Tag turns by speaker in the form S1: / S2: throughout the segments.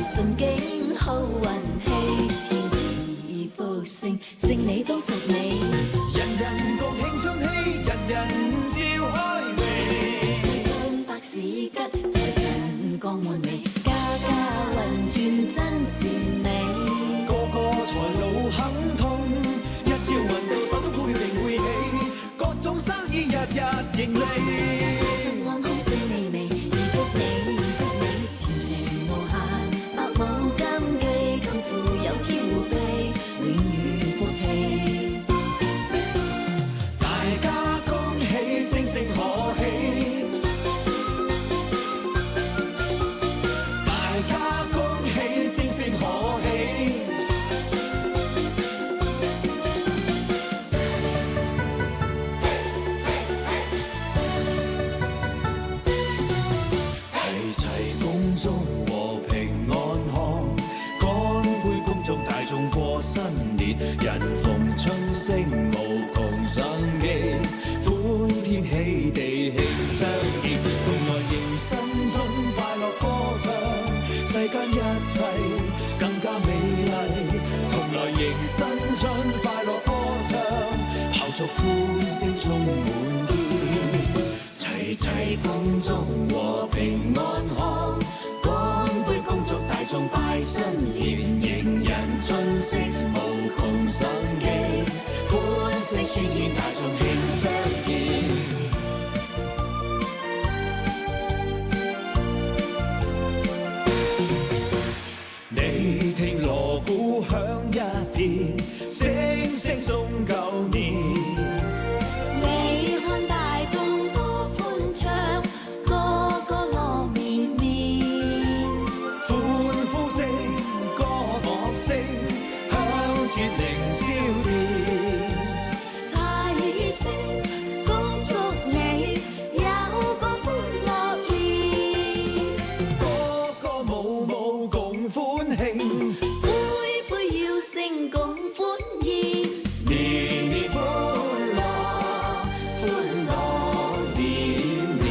S1: 順境好運氣，天賜福星，勝你終屬你。
S2: 人人共慶中喜，人人笑開眉。
S1: 四進百事吉，財神降滿眉，家家運轉真善美。
S2: 個個財路亨通，一朝運到手中股票定會起，各種生意日日盈利。
S1: 心安好笑微微，預祝你，預祝你前程無限，百無禁忌，更富有天護庇，永遠福氣。
S2: 大家恭喜，聲聲可喜。大家恭喜，聲聲可喜。齊齊恭祝和平安康，乾杯恭祝大眾過新年，人逢春聲無窮生機，歡天喜地慶相見，同來迎新春快樂歌唱，世間一切更加美麗，同來迎新春快樂歌唱，炮竹歡聲充滿天。齊齊恭祝和平安康，乾杯恭祝大眾拜新年，迎人春色無窮生機，歡聲喧天，大眾慶相見。你聽鑼鼓響一片，聲聲送舊年。
S1: 你看大眾多歡唱，個個樂綿綿。
S2: 歡呼聲、歌樂聲，響徹凌霄殿。
S1: 齊聲恭祝你有個歡樂年，
S2: 個個舞舞共歡慶，
S1: 杯杯要聲共歡宴。
S2: 年年歡樂，歡樂年年。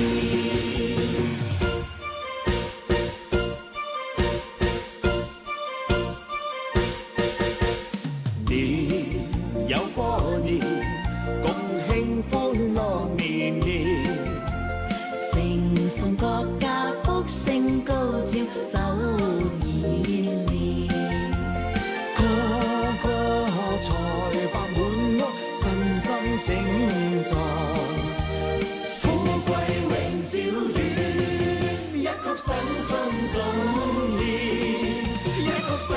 S2: 年有過年，共慶歡樂年年。
S1: 承送國家福星高照，首爾年。
S2: 個個財帛滿屋，身心整壯，富貴榮照遠，一曲新春總獻，一曲新